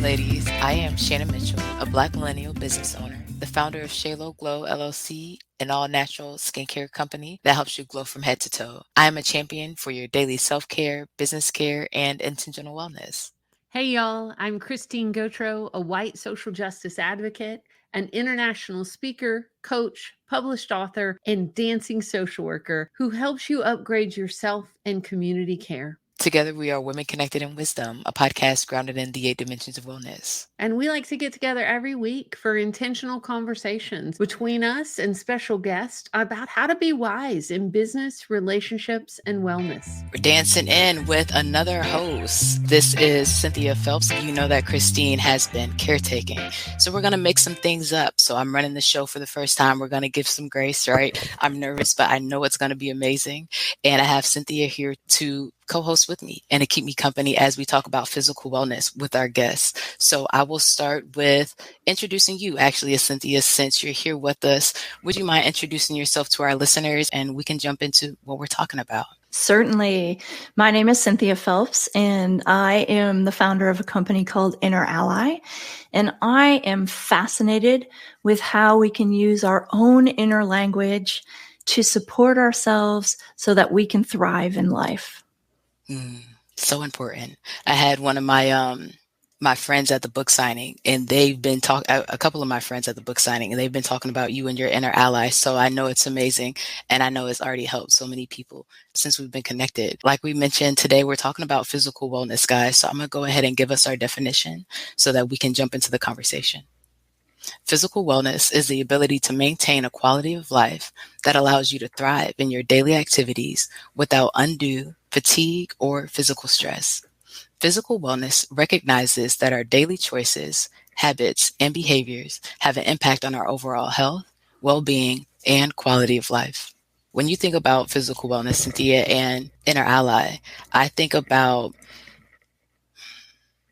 ladies. I am Shannon Mitchell, a Black millennial business owner, the founder of Shalo Glow LLC, an all-natural skincare company that helps you glow from head to toe. I am a champion for your daily self-care, business care, and intentional wellness. Hey, y'all. I'm Christine Gautreaux, a white social justice advocate, an international speaker, coach, published author, and dancing social worker who helps you upgrade yourself and community care. Together, we are Women Connected in Wisdom, a podcast grounded in the 8 dimensions of wellness. And we like to get together every week for intentional conversations between us and special guests about how to be wise in business, relationships, and wellness. We're dancing in with another host. This is Cynthia Phelps. You know that Christine has been caretaking. So we're going to mix some things up. So I'm running the show for the first time. We're going to give some grace, right? I'm nervous, but I know it's going to be amazing. And I have Cynthia here to co-host with me and to keep me company as we talk about physical wellness with our guests. So I will start with introducing you, actually, as Cynthia, since you're here with us. Would you mind introducing yourself to our listeners and we can jump into what we're talking about? Certainly. My name is Cynthia Phelps, and I am the founder of a company called Inner Ally. And I am fascinated with how we can use our own inner language to support ourselves so that we can thrive in life. So important. I had one of my friends at the book signing, and they've been a couple of my friends at the book signing, and they've been talking about you and your inner ally. So I know it's amazing, and I know it's already helped so many people since we've been connected. Like we mentioned today, we're talking about physical wellness, guys. So I'm going to go ahead and give us our definition so that we can jump into the conversation. Physical wellness is the ability to maintain a quality of life that allows you to thrive in your daily activities without undue fatigue or physical stress. Physical wellness recognizes that our daily choices, habits, and behaviors have an impact on our overall health, well-being, and quality of life. When you think about physical wellness, Cynthia, and Inner Ally, I think about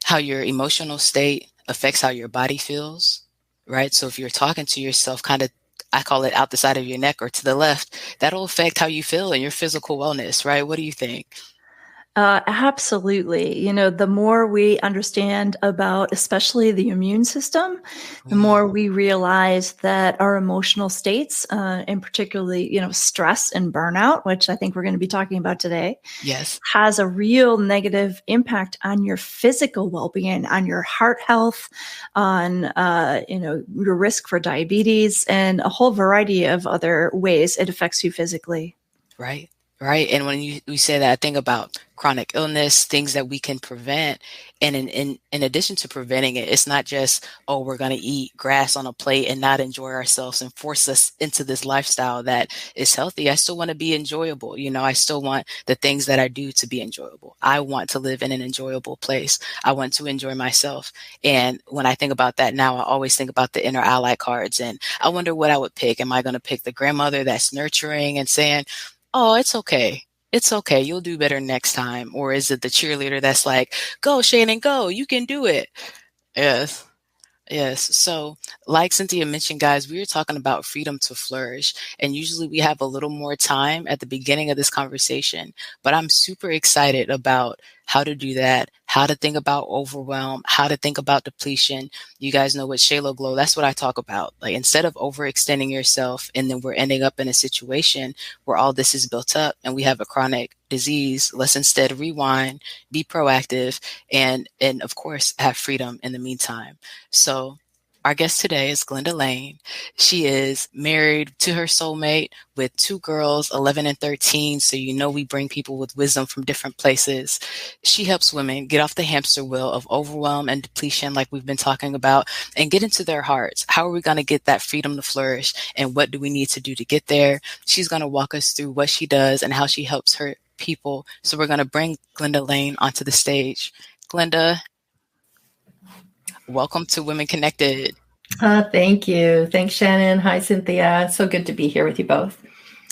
how your emotional state affects how your body feels, right? So if you're talking to yourself kind of, I call it out the side of your neck or to the left, that'll affect how you feel in your physical wellness, right? What do you think? Absolutely. You know, the more we understand about, especially the immune system, the more we realize that our emotional states, and particularly, stress and burnout, which I think we're going to be talking about today, yes, has a real negative impact on your physical well-being, on your heart health, on, your risk for diabetes, and a whole variety of other ways it affects you physically. Right. Right. And when we say that, I think about chronic illness, things that we can prevent. And in addition to preventing it, it's not just, oh, we're going to eat grass on a plate and not enjoy ourselves and force us into this lifestyle that is healthy. I still want to be enjoyable. I still want the things that I do to be enjoyable. I want to live in an enjoyable place. I want to enjoy myself. And when I think about that now, I always think about the Inner Ally cards. And I wonder what I would pick. Am I going to pick the grandmother that's nurturing and saying, oh, it's okay. It's okay. You'll do better next time. Or is it the cheerleader that's like, go, Shannon, go. You can do it. Yes. Yes. So like Cynthia mentioned, guys, we were talking about freedom to flourish. And usually we have a little more time at the beginning of this conversation. But I'm super excited about how to do that, how to think about overwhelm, how to think about depletion. You guys know what Shalo Glow, that's what I talk about. Like instead of overextending yourself and then we're ending up in a situation where all this is built up and we have a chronic disease, let's instead rewind, be proactive, and of course have freedom in the meantime. So our guest today is Glenda Lane. She is married to her soulmate with 2 girls, 11 and 13. So we bring people with wisdom from different places. She helps women get off the hamster wheel of overwhelm and depletion, like we've been talking about, and get into their hearts. How are we going to get that freedom to flourish? And what do we need to do to get there? She's going to walk us through what she does and how she helps her people. So we're going to bring Glenda Lane onto the stage. Glenda, welcome to Women Connected. Thank you. Thanks, Shannon. Hi, Cynthia. So good to be here with you both.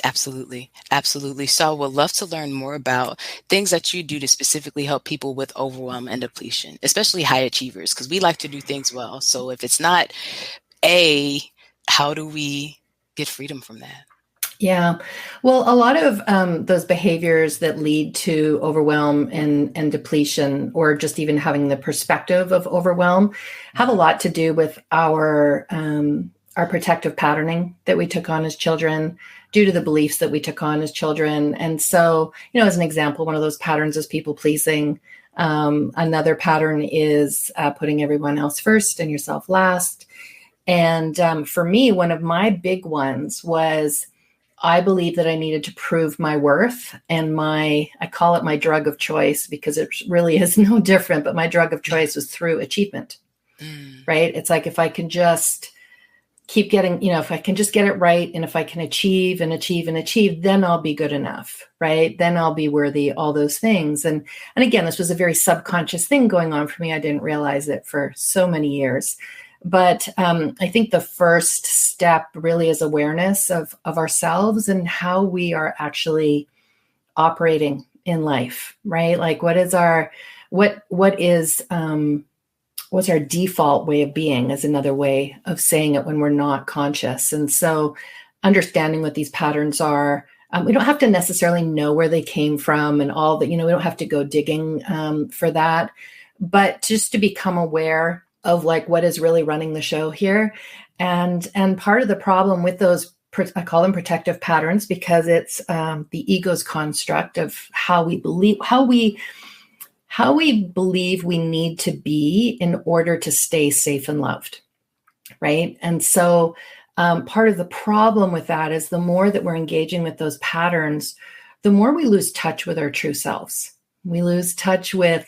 Absolutely. Absolutely. So I would love to learn more about things that you do to specifically help people with overwhelm and depletion, especially high achievers, because we like to do things well. So if it's not how do we get freedom from that? Yeah. Well, a lot of those behaviors that lead to overwhelm and depletion, or just even having the perspective of overwhelm, have a lot to do with our protective patterning that we took on as children due to the beliefs that we took on as children. And so, as an example, one of those patterns is people pleasing. Another pattern is putting everyone else first and yourself last. And for me, one of my big ones was I believe that I needed to prove my worth, and I call it my drug of choice, because it really is no different, but my drug of choice was through achievement, right? It's like, if I can just keep getting, if I can just get it right, and if I can achieve and achieve and achieve, then I'll be good enough, right? Then I'll be worthy, all those things. And again, this was a very subconscious thing going on for me. I didn't realize it for so many years. But I think the first step really is awareness of ourselves and how we are actually operating in life, right? Like, what's our default way of being, is another way of saying it when we're not conscious. And so understanding what these patterns are, we don't have to necessarily know where they came from and all that, we don't have to go digging for that, but just to become aware of like what is really running the show here. And part of the problem with those, I call them protective patterns, because it's the ego's construct of how we believe we need to be in order to stay safe and loved, right? And so part of the problem with that is the more that we're engaging with those patterns, the more we lose touch with our true selves. We lose touch with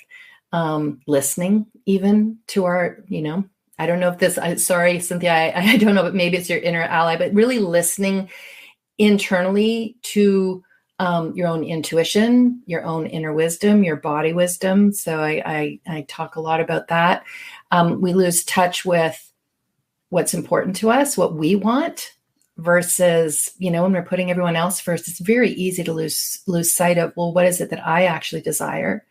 listening even to our, I don't know if this, sorry, Cynthia, I don't know, but maybe it's your inner ally, but really listening internally to your own intuition, your own inner wisdom, your body wisdom. So I talk a lot about that. We lose touch with what's important to us, what we want, versus, when we're putting everyone else first, it's very easy to lose sight of, well, what is it that I actually desire?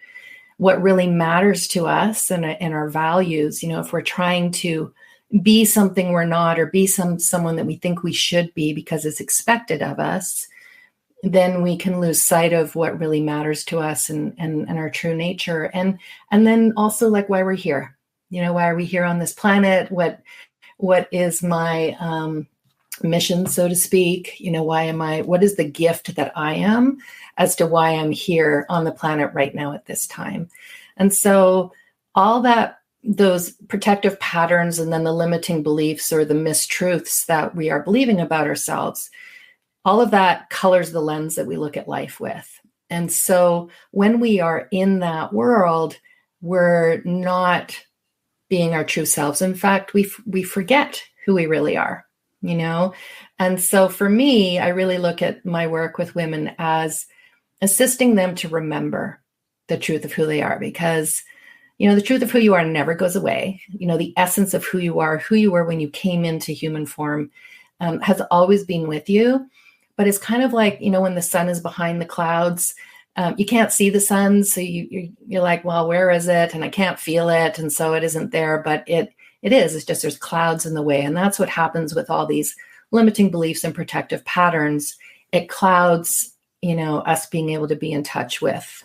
What really matters to us and our values. If we're trying to be something we're not, or be someone that we think we should be because it's expected of us, then we can lose sight of what really matters to us and our true nature. And then also, like, why we're here. Why are we here on this planet? What is my mission, so to speak? What is the gift that I am, as to why I'm here on the planet right now at this time? And so all that, those protective patterns, and then the limiting beliefs or the mistruths that we are believing about ourselves, all of that colors the lens that we look at life with. And so when we are in that world, we're not being our true selves. In fact, we forget who we really are. And so for me, I really look at my work with women as assisting them to remember the truth of who they are, because, the truth of who you are never goes away. The essence of who you were when you came into human form, has always been with you. But it's kind of like, when the sun is behind the clouds, you can't see the sun. So you're like, well, where is it? And I can't feel it. And so it isn't there, but it is. It's just there's clouds in the way. And that's what happens with all these limiting beliefs and protective patterns. It clouds, us being able to be in touch with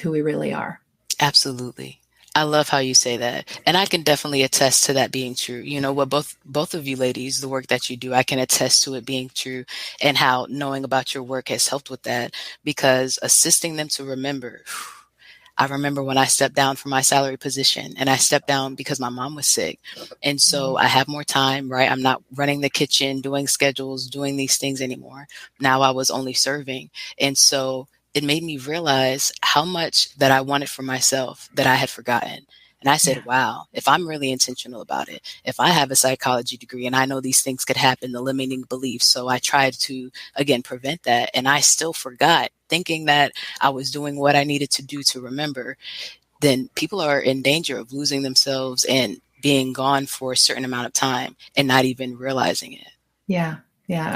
who we really are. Absolutely. I love how you say that. And I can definitely attest to that being true. What both of you ladies, the work that you do, I can attest to it being true, and how knowing about your work has helped with that, because assisting them to remember. I remember when I stepped down from my salary position, and I stepped down because my mom was sick. And so I have more time, right? I'm not running the kitchen, doing schedules, doing these things anymore. Now I was only serving. And so it made me realize how much that I wanted for myself that I had forgotten. And I said, wow, if I'm really intentional about it, if I have a psychology degree and I know these things could happen, the limiting beliefs. So I tried to, again, prevent that. And I still forgot, thinking that I was doing what I needed to do to remember. Then people are in danger of losing themselves and being gone for a certain amount of time and not even realizing it. Yeah. Yeah.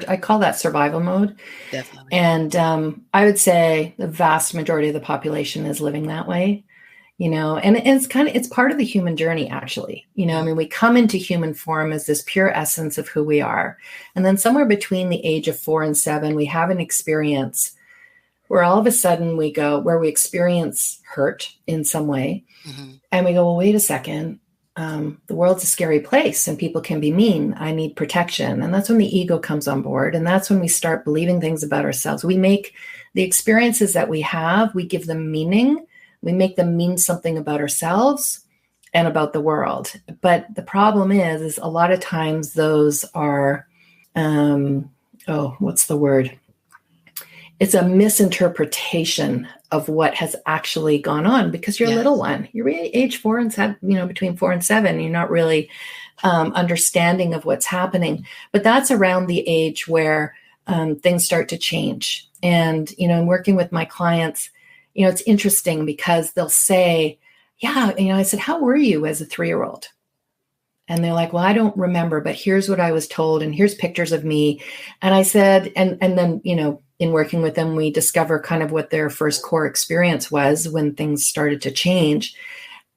I call that survival mode. Definitely. And I would say the vast majority of the population is living that way. and it's part of the human journey, actually. I mean, we come into human form as this pure essence of who we are. And then somewhere between the age of 4 and 7, we have an experience where all of a sudden we experience hurt in some way. Mm-hmm. And we go, well, wait a second. The world's a scary place and people can be mean. I need protection. And that's when the ego comes on board. And that's when we start believing things about ourselves. We make the experiences that we have, we give them meaning. We make them mean something about ourselves and about the world. But the problem is a lot of times those are, what's the word? It's a misinterpretation of what has actually gone on, because you're a little one. You're age 4 and 7, between 4 and 7. You're not really understanding of what's happening. But that's around the age where things start to change. And, in working with my clients, it's interesting because they'll say, yeah, I said, how were you as a 3-year-old? And they're like, well, I don't remember, but here's what I was told. And here's pictures of me. And I said, and then, in working with them, we discover kind of what their first core experience was when things started to change.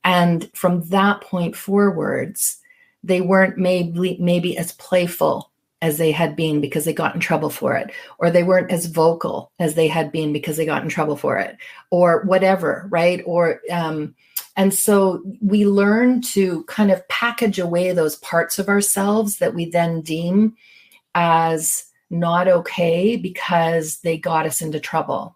And from that point forwards, they weren't maybe as playful as they had been because they got in trouble for it, or they weren't as vocal as they had been because they got in trouble for it, or whatever, right? Or, and so we learn to kind of package away those parts of ourselves that we then deem as not okay because they got us into trouble.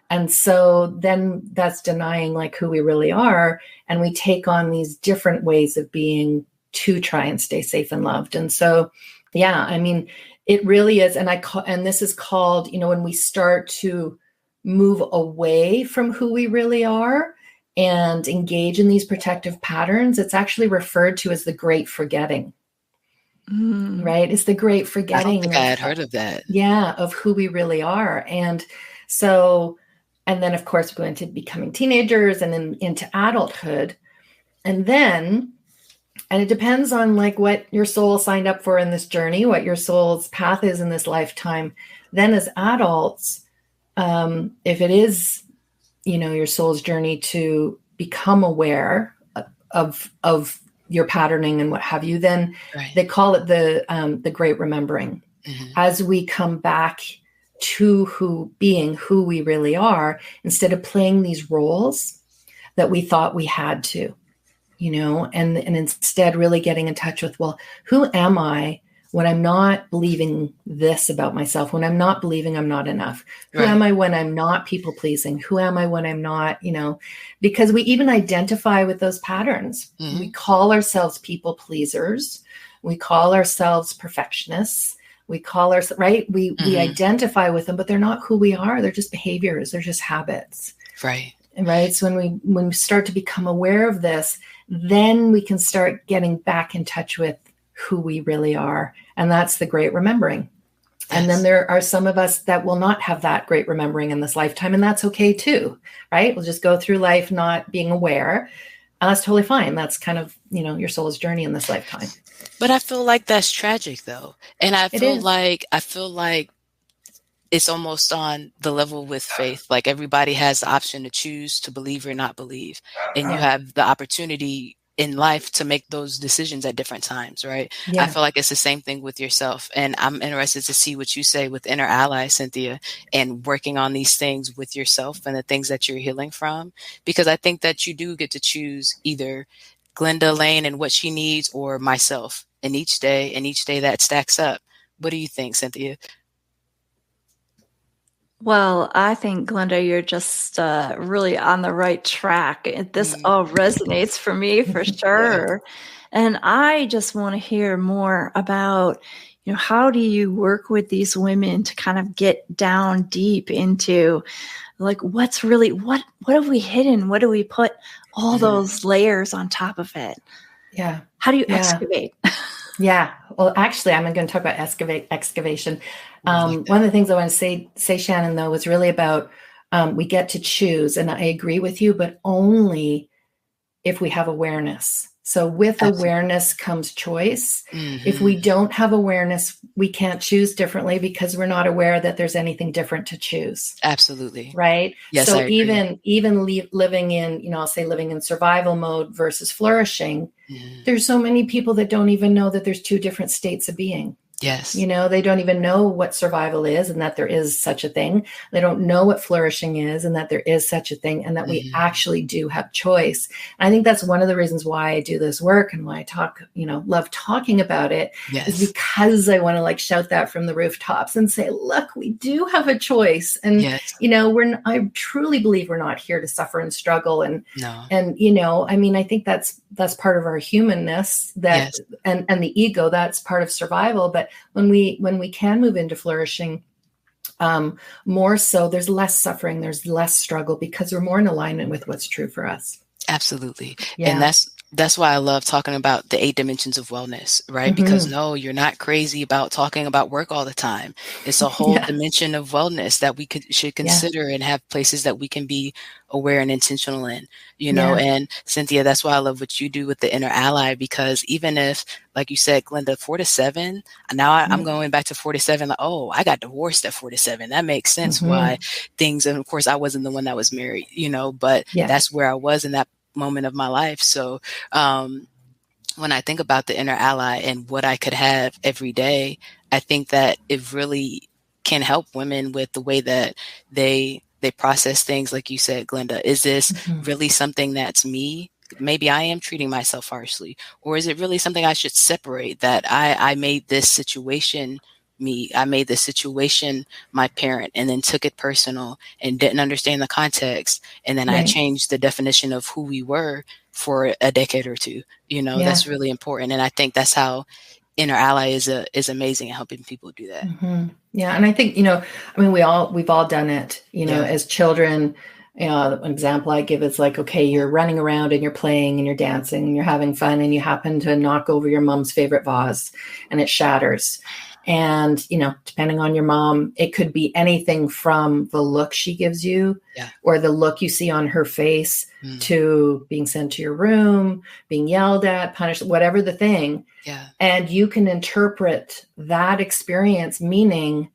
And so then that's denying like who we really are. And we take on these different ways of being to try and stay safe and loved. And so, yeah, I mean, it really is. And this is called, when we start to move away from who we really are and engage in these protective patterns, it's actually referred to as the great forgetting. Right? It's the great forgetting. I don't think I had heard of that. Yeah, of who we really are. And so, and then of course we go into becoming teenagers and then into adulthood. And it depends on like what your soul signed up for in this journey, what your soul's path is in this lifetime. Then as adults, if it is, your soul's journey to become aware of your patterning and what have you, then they call it the great remembering. Mm-hmm. As we come back to who we really are, instead of playing these roles that we thought we had to, and instead really getting in touch with, well, who am I when I'm not believing this about myself, when I'm not believing I'm not enough? Who am I when I'm not people pleasing? Who am I when I'm not, because we even identify with those patterns. Mm-hmm. We call ourselves people pleasers. We call ourselves perfectionists. We call ourselves, right? We identify with them, but they're not who we are. They're just behaviors. They're just habits. Right. Right. So when we start to become aware of this, then we can start getting back in touch with who we really are. And that's the great remembering. Yes. And then there are some of us that will not have that great remembering in this lifetime. And that's okay too, right? We'll just go through life not being aware. And that's totally fine. That's kind of, your soul's journey in this lifetime. But I feel like that's tragic though. And I feel like it's almost on the level with faith. Like everybody has the option to choose to believe or not believe. And you have the opportunity in life to make those decisions at different times, right? Yeah. I feel like it's the same thing with yourself. And I'm interested to see what you say with Inner Ally, Cynthia, and working on these things with yourself and the things that you're healing from. Because I think that you do get to choose either Glenda Lane and what she needs or myself in each day, and each day that stacks up. What do you think, Cynthia? Well, I think, Glenda, you're just really on the right track. This all resonates for me for sure. Yeah. And I just want to hear more about, how do you work with these women to kind of get down deep into like, what's really, what have we hidden? What do we put all those layers on top of it? Yeah. How do you excavate? Yeah. Well, actually, I'm going to talk about excavation. One of the things I want to say, Shannon, though, was really about we get to choose. And I agree with you, but only if we have awareness. So with Absolutely. awareness comes choice. If Mm-hmm. we don't have awareness, we can't choose differently because we're not aware that there's anything different to choose. Absolutely. Right. Yes, I So agree. even living in, I'll say living in survival mode versus flourishing, Mhm. there's so many people that don't even know that there's two different states of being. Yes. They don't even know what survival is and that there is such a thing. They don't know what flourishing is and that there is such a thing and that we Mhm. actually do have choice. And I think that's one of the reasons why I do this work and why I talk, love talking about it is Yes. because I want to like shout that from the rooftops and say, look, we do have a choice. And, Yes. I truly believe we're not here to suffer and struggle. And, No. I think that's part of our humanness that, Yes. and the ego, that's part of survival. But when we can move into flourishing, more so, there's less suffering, there's less struggle because we're more in alignment with what's true for us. Absolutely. And Yeah. that's why I love talking about the 8 dimensions of wellness, right? Because Mm-hmm. no, you're not crazy about talking about work all the time. It's a whole Yeah. dimension of wellness that we should Yeah. consider and have places that we can be aware and intentional in, Yeah. and Cynthia, that's why I love what you do with the inner ally, because even if, like you said, Glenda, 4 to 7, now I'm going back to 4 to 7, like, oh, I got divorced at 4 to 7. That makes sense Mm-hmm. why things, and of course I wasn't the one that was married, but Yeah. that's where I was in that moment of my life. So when I think about the inner ally and what I could have every day, I think that it really can help women with the way that they process things. Like you said, Glenda, is this Mm-hmm. really something that's me? Maybe I am treating myself harshly, or is it really something I should separate, that I made this situation me, I made this situation my parent, and then took it personal and didn't understand the context, and then I Right. changed the definition of who we were for a decade or two. Yeah. That's really important, and I think that's how inner ally is amazing at helping people do that. Mm-hmm. Yeah. And I think, we've all done it, Yeah. as children. An example I give is like, okay, you're running around and you're playing and you're dancing and you're having fun and you happen to knock over your mom's favorite vase and it shatters. And, depending on your mom, it could be anything from the look she gives you Yeah. or the look you see on her face Mm. to being sent to your room, being yelled at, punished, whatever the thing. Yeah. And you can interpret that experience meaning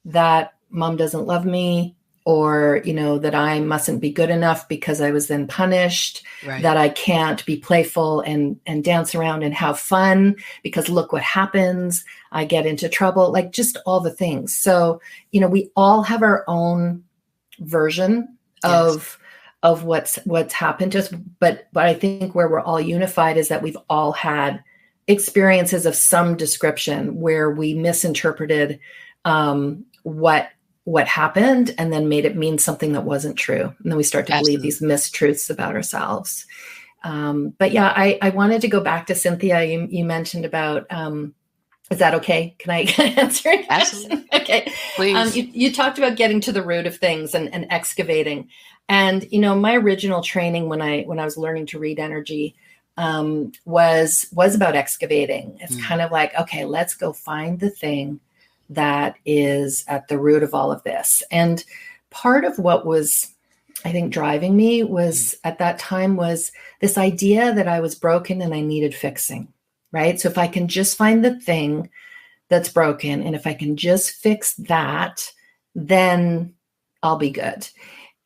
that mom doesn't love me, or, that I mustn't be good enough because I was then punished, Right. that I can't be playful and dance around and have fun because look what happens. I get into trouble, like just all the things. So, we all have our own version Yes. of what's happened to us. But I think where we're all unified is that we've all had experiences of some description where we misinterpreted what happened and then made it mean something that wasn't true. And then we start to believe these Absolutely. mistruths about ourselves. But yeah, I wanted to go back to Cynthia. You mentioned about, is that okay? Can I answer it? Absolutely. Okay. Please. You talked about getting to the root of things and excavating. And, my original training when I was learning to read energy, was about excavating. It's kind of like, okay, let's go find the thing that is at the root of all of this. And part of what was, I think, driving me was at that time was this idea that I was broken and I needed fixing, right? So if I can just find the thing that's broken, and if I can just fix that, then I'll be good.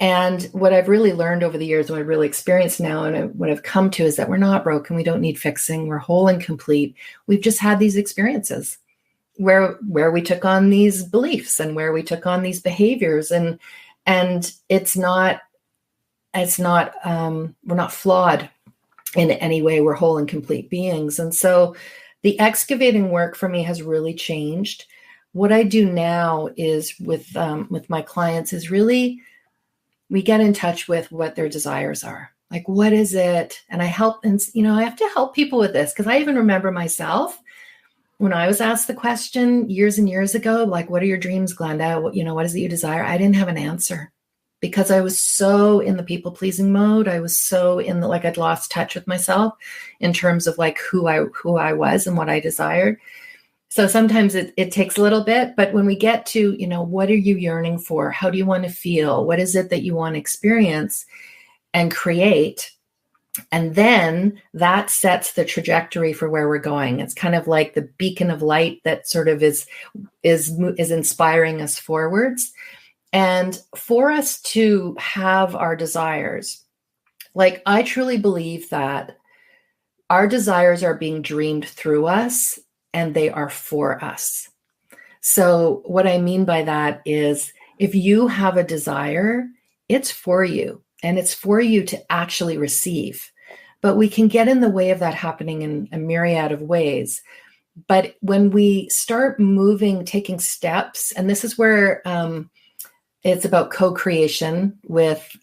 And what I've really learned over the years, what I've really experienced now, and what I've come to is that we're not broken. We don't need fixing. We're whole and complete. We've just had these experiences where we took on these beliefs and where we took on these behaviors, and it's not we're not flawed in any way. We're whole and complete beings. And so the excavating work for me has really changed. What I do now is with my clients is really, we get in touch with what their desires are. Like, what is it? And I help, and I have to help people with this because I even remember myself when I was asked the question years and years ago, like, what are your dreams, Glenda? What is it you desire? I didn't have an answer because I was so in the people pleasing mode. I was so in like I'd lost touch with myself in terms of like who I was and what I desired. So sometimes it takes a little bit, but when we get to, what are you yearning for? How do you want to feel? What is it that you want to experience and create? And then that sets the trajectory for where we're going. It's kind of like the beacon of light that sort of is inspiring us forwards. And for us to have our desires, like I truly believe that our desires are being dreamed through us and they are for us. So what I mean by that is if you have a desire, it's for you and it's for you to actually receive. But we can get in the way of that happening in a myriad of ways. But when we start moving, taking steps, and this is where it's about co-creation with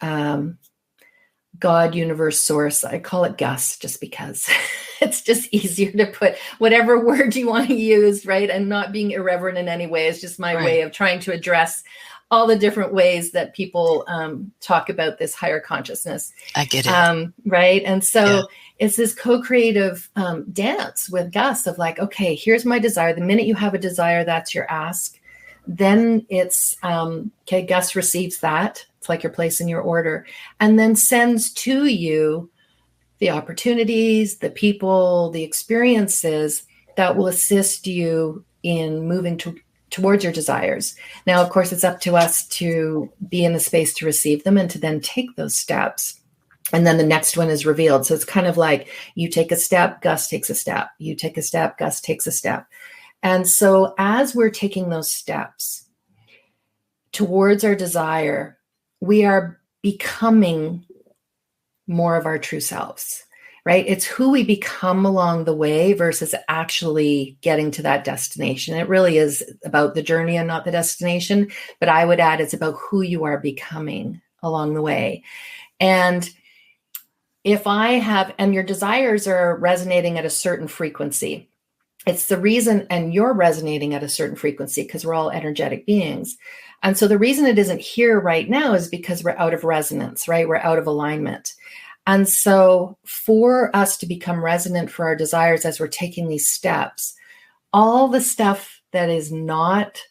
God, universe, source. I call it Gus just because it's just easier to put whatever word you want to use, right? And not being irreverent in any way. It's just my way of trying to address all the different ways that people talk about this higher consciousness. I get it. Right. And so it's this co-creative dance with Gus of like, okay, here's my desire. The minute you have a desire, that's your ask. Then it's, okay, Gus receives that. It's like you're placing your order and then sends to you the opportunities, the people, the experiences that will assist you in moving towards your desires. Now, of course, it's up to us to be in the space to receive them and to then take those steps. And then the next one is revealed. So it's kind of like you take a step, Gus takes a step. You take a step, Gus takes a step. And so as we're taking those steps towards our desire, we are becoming more of our true selves, right? It's who we become along the way versus actually getting to that destination. It really is about the journey and not the destination. But I would add, it's about who you are becoming along the way. And if I have, and your desires are resonating at a certain frequency, it's the reason, and you're resonating at a certain frequency because we're all energetic beings. And so the reason it isn't here right now is because we're out of resonance, right? We're out of alignment. And so for us to become resonant for our desires as we're taking these steps, all the stuff that is not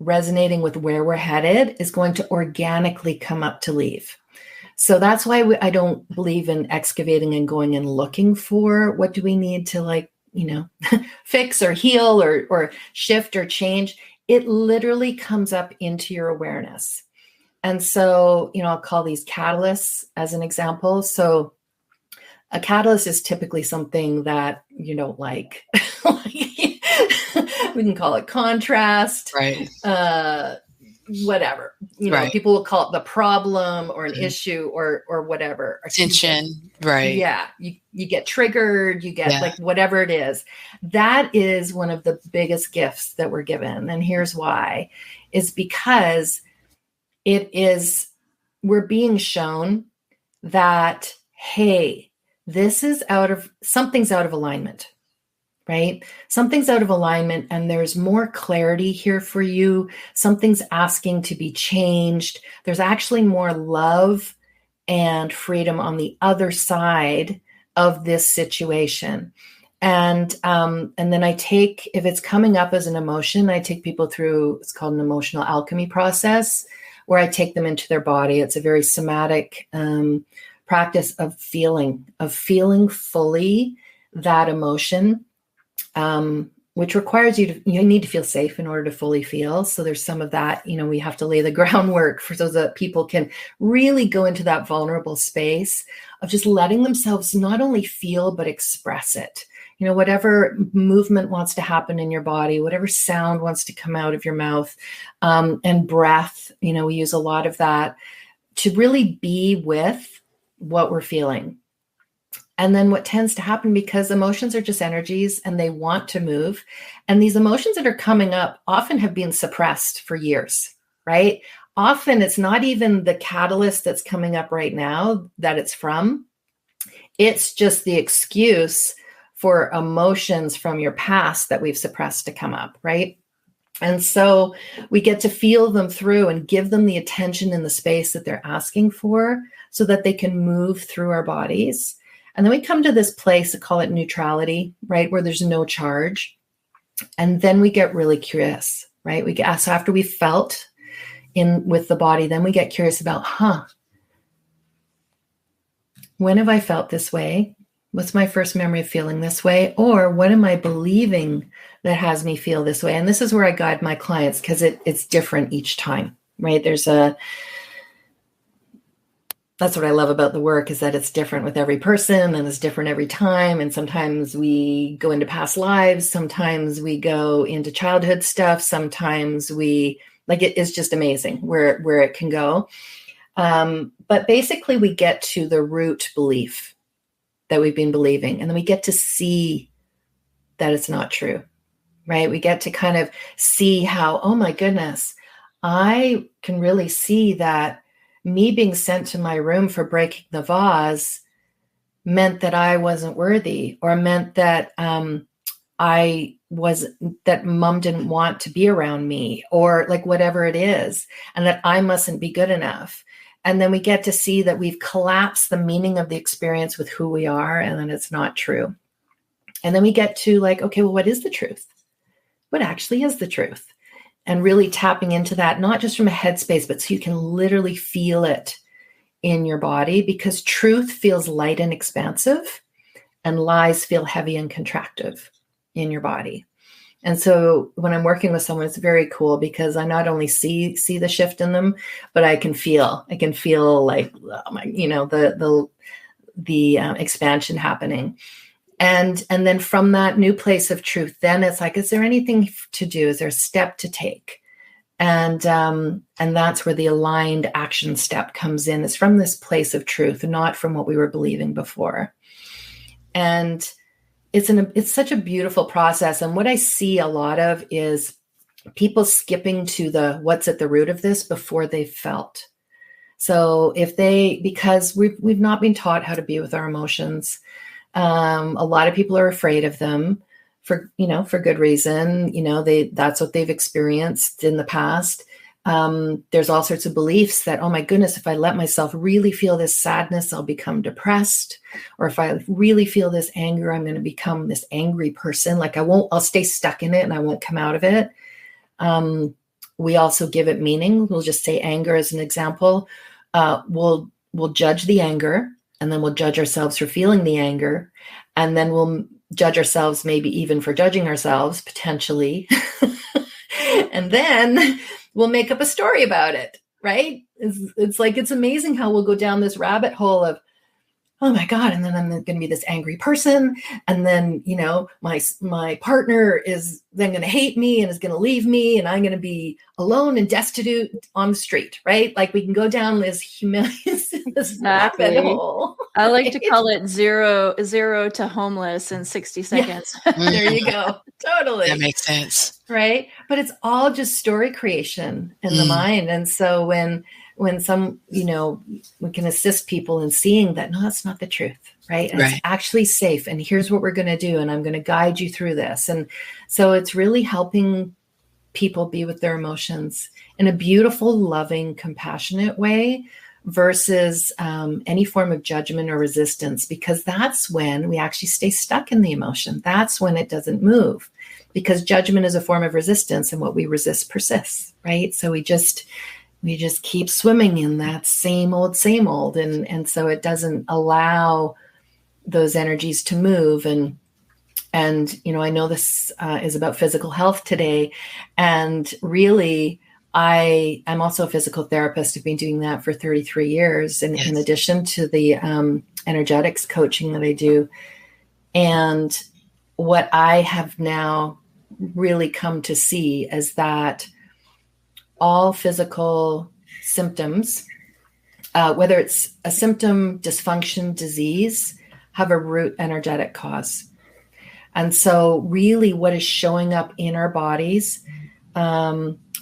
resonating with where we're headed is going to organically come up to leave. So that's why I don't believe in excavating and going and looking for what do we need to fix or heal or shift or change. It literally comes up into your awareness. And so, I'll call these catalysts as an example. So a catalyst is typically something that you don't like. We can call it contrast, right? Whatever, people will call it the problem or an issue or whatever. Or tension, right? Yeah. You get triggered, you get like whatever it is. That is one of the biggest gifts that we're given. And here's why, is because we're being shown that, hey, something's out of alignment. Right? Something's out of alignment and there's more clarity here for you. Something's asking to be changed. There's actually more love and freedom on the other side of this situation. And then if it's coming up as an emotion, I take people through, it's called an emotional alchemy process, where I take them into their body. It's a very somatic practice of feeling fully that emotion. Which requires you need to feel safe in order to fully feel. So there's some of that, we have to lay the groundwork for so that people can really go into that vulnerable space of just letting themselves not only feel, but express it. Whatever movement wants to happen in your body, whatever sound wants to come out of your mouth, and breath, we use a lot of that to really be with what we're feeling. And then what tends to happen, because emotions are just energies and they want to move. And these emotions that are coming up often have been suppressed for years, right? Often it's not even the catalyst that's coming up right now that it's from. It's just the excuse for emotions from your past that we've suppressed to come up, right? And so we get to feel them through and give them the attention in the space that they're asking for so that they can move through our bodies. And then we come to this place, I call it neutrality, right? Where there's no charge. And then we get really curious, right? So after we felt in with the body, then we get curious about, when have I felt this way? What's my first memory of feeling this way? Or what am I believing that has me feel this way? And this is where I guide my clients, because it's different each time, right? That's what I love about the work, is that it's different with every person and it's different every time. And sometimes we go into past lives. Sometimes we go into childhood stuff. Sometimes it is just amazing where it can go. But basically we get to the root belief that we've been believing, and then we get to see that it's not true, right? We get to kind of see how, oh my goodness, I can really see that me being sent to my room for breaking the vase meant that I wasn't worthy, or meant that that mom didn't want to be around me, or like whatever it is, and that I mustn't be good enough. And then we get to see that we've collapsed the meaning of the experience with who we are, and then it's not true. And then we get to like, okay, well, what is the truth? What actually is the truth? And really tapping into that, not just from a headspace, but so you can literally feel it in your body, because truth feels light and expansive, and lies feel heavy and contractive in your body. And so when I'm working with someone, it's very cool, because I not only see the shift in them, but I can feel like, oh my, the expansion happening. And then from that new place of truth, then it's like, is there anything to do? Is there a step to take? And that's where the aligned action step comes in. It's from this place of truth, not from what we were believing before. And it's such a beautiful process. And what I see a lot of is people skipping to the what's at the root of this before they've felt. So because we've not been taught how to be with our emotions. A lot of people are afraid of them for good reason. That's what they've experienced in the past. There's all sorts of beliefs that, oh my goodness, if I let myself really feel this sadness, I'll become depressed. Or if I really feel this anger, I'm going to become this angry person. Like I'll stay stuck in it and I won't come out of it. We also give it meaning. We'll just say anger as an example. We'll judge the anger, and then we'll judge ourselves for feeling the anger. And then we'll judge ourselves, maybe even for judging ourselves, potentially. And then we'll make up a story about it, right? It's amazing how we'll go down this rabbit hole of, oh my God, and then I'm going to be this angry person. And then, my partner is then going to hate me and is going to leave me, and I'm going to be alone and destitute on the street, right? Like we can go down this rabbit hole. I like to call it zero to homeless in 60 seconds. Yeah. There you go. Totally. That makes sense. Right. But it's all just story creation in the mind. And so when we can assist people in seeing that, no, that's not the truth, right? And It's actually safe. And here's what we're going to do. And I'm going to guide you through this. And so it's really helping people be with their emotions in a beautiful, loving, compassionate way versus any form of judgment or resistance, because that's when we actually stay stuck in the emotion. That's when it doesn't move, because judgment is a form of resistance, and what we resist persists, right? So we just keep swimming in that same old. And so it doesn't allow those energies to move. And I know this is about physical health today. And really, I'm also a physical therapist. I've been doing that for 33 years, in addition to the energetics coaching that I do. And what I have now really come to see is that all physical symptoms, whether it's a symptom, dysfunction, disease, have a root energetic cause. And so really what is showing up in our bodies,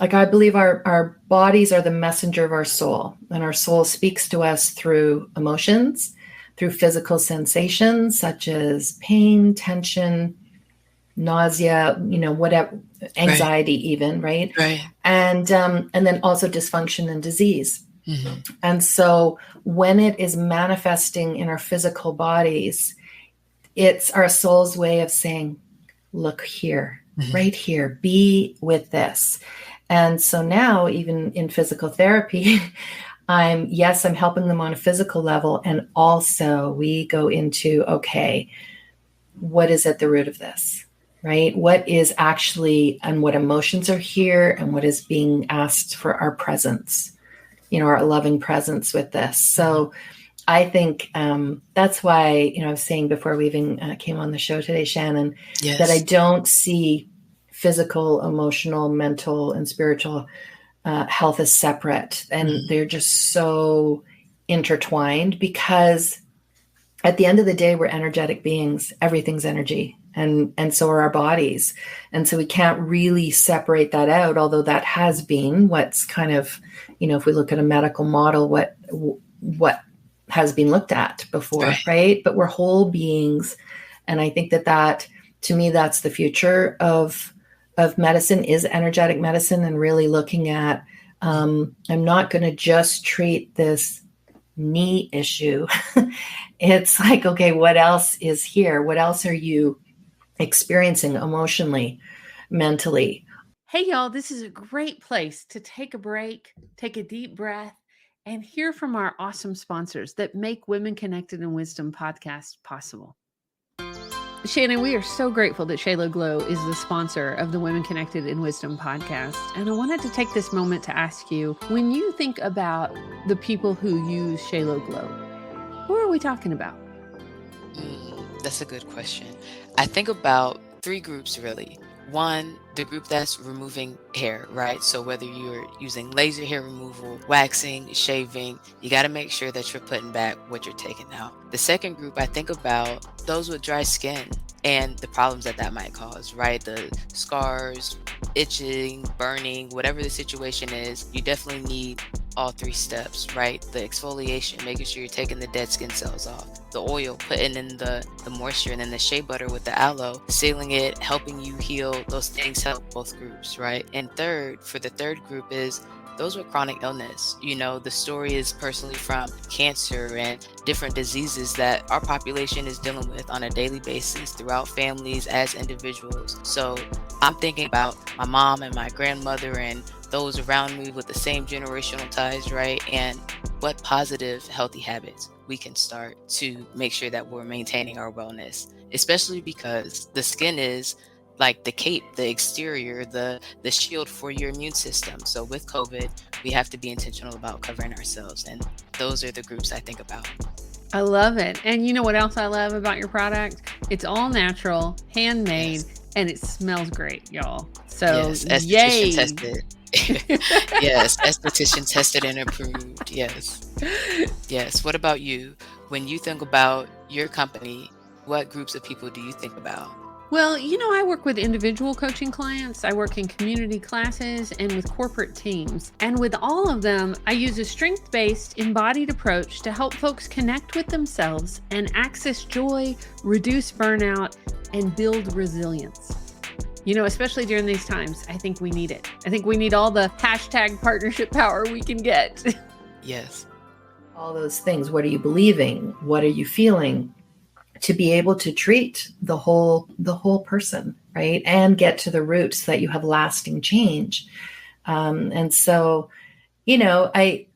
I believe our bodies are the messenger of our soul, and our soul speaks to us through emotions, through physical sensations such as pain, tension, nausea, whatever, anxiety, even, right? Right. And then also dysfunction and disease. Mm-hmm. And so when it is manifesting in our physical bodies, it's our soul's way of saying, look here, right here, be with this. And so now, even in physical therapy, I'm helping them on a physical level. And also we go into, okay, what is at the root of this, right? What is actually, and what emotions are here, and what is being asked for our presence, our loving presence with this. So I think that's why, I was saying before we even came on the show today, Shannon, that I don't see physical, emotional, mental, and spiritual health as separate. And they're just so intertwined, because at the end of the day, we're energetic beings. Everything's energy. And so are our bodies. And so we can't really separate that out, although that has been what's kind of, if we look at a medical model, what has been looked at before, right? But we're whole beings. And I think that to me, that's the future of medicine, is energetic medicine, and really looking at, I'm not going to just treat this knee issue. It's like, okay, what else is here? What else are you experiencing emotionally, mentally? Hey, y'all, this is a great place to take a break, take a deep breath, and hear from our awesome sponsors that make Women Connected in Wisdom podcast possible. Shannon, we are so grateful that Shayla Glow is the sponsor of the Women Connected in Wisdom podcast. And I wanted to take this moment to ask you, when you think about the people who use Shayla Glow, who are we talking about? That's a good question. I think about 3 groups, really. One, the group that's removing hair, right? So whether you're using laser hair removal, waxing, shaving, you got to make sure that you're putting back what you're taking out. The second group, I think about those with dry skin and the problems that might cause, right? The scars, itching, burning, whatever the situation is, you definitely need all 3 steps, right? The exfoliation, making sure you're taking the dead skin cells off. The oil, putting in the moisture, and then the shea butter with the aloe, sealing it, helping you heal. Those things help both groups, right? And third, for the third group is those with chronic illness. The story is personally from cancer and different diseases that our population is dealing with on a daily basis throughout families as individuals. So I'm thinking about my mom and my grandmother and those around me with the same generational ties, right? And what positive, healthy habits we can start to make sure that we're maintaining our wellness, especially because the skin is like the cape, the exterior, the shield for your immune system. So with COVID, we have to be intentional about covering ourselves. And those are the groups I think about. I love it. And you know what else I love about your product? It's all natural, handmade, and it smells great, y'all. So yay. Tested. Yes, esthetician tested and approved. Yes. What about you? When you think about your company, what groups of people do you think about? Well, I work with individual coaching clients. I work in community classes and with corporate teams. And with all of them, I use a strength-based, embodied approach to help folks connect with themselves and access joy, reduce burnout, and build resilience. Especially during these times, I think we need it. I think we need all the hashtag partnership power we can get. Yes. All those things. What are you believing? What are you feeling? To be able to treat the whole person, right? And get to the roots so that you have lasting change. And so, I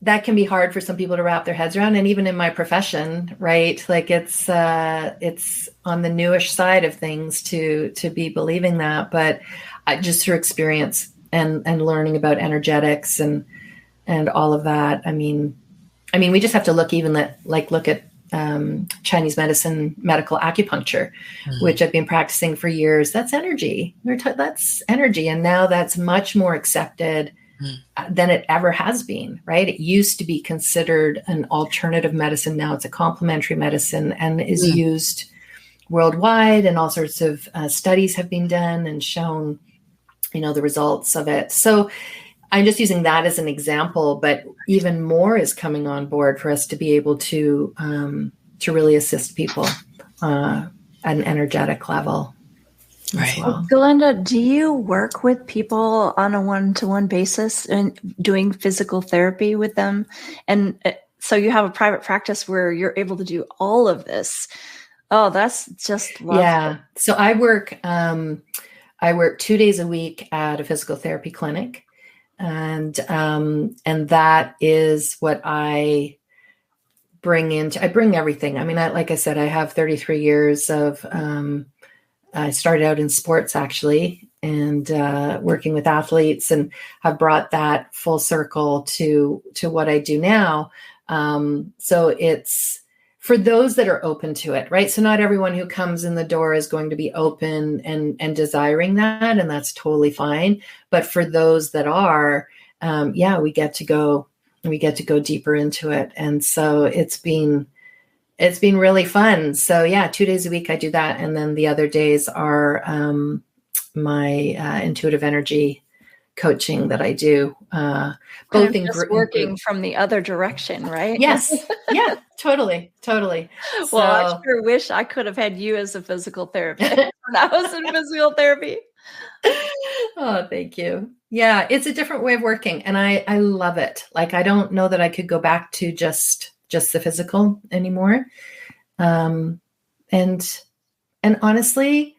that can be hard for some people to wrap their heads around. And even in my profession, right? Like it's on the newish side of things to be believing that, but just through experience and learning about energetics and all of that. I mean, we just have to look at Chinese medicine, medical acupuncture, which I've been practicing for years. That's energy. That's energy. And now that's much more accepted than it ever has been, right? It used to be considered an alternative medicine. Now it's a complementary medicine and is used worldwide. And all sorts of studies have been done and shown, the results of it. So I'm just using that as an example, but even more is coming on board for us to be able to really assist people at an energetic level. Right. Well. Glenda, do you work with people on a one-to-one basis and doing physical therapy with them? And so you have a private practice where you're able to do all of this. Oh, that's just lovely. Yeah. So I work 2 days a week at a physical therapy clinic. And that is what I bring everything. I mean, like I said, I have 33 years of, I started out in sports actually, and working with athletes, and have brought that full circle to what I do now. So it's for those that are open to it, right? So not everyone who comes in the door is going to be open and desiring that, and that's totally fine. But for those that are, we get to go deeper into it. And so it's been really fun. So 2 days a week I do that. And then the other days are my intuitive energy coaching that I do. Both in working from the other direction, right? Yes. Yeah, totally. Well, I sure wish I could have had you as a physical therapist when I was in physical therapy. Oh, thank you. Yeah, it's a different way of working, and I love it. Like, I don't know that I could go back to just the physical anymore. And honestly,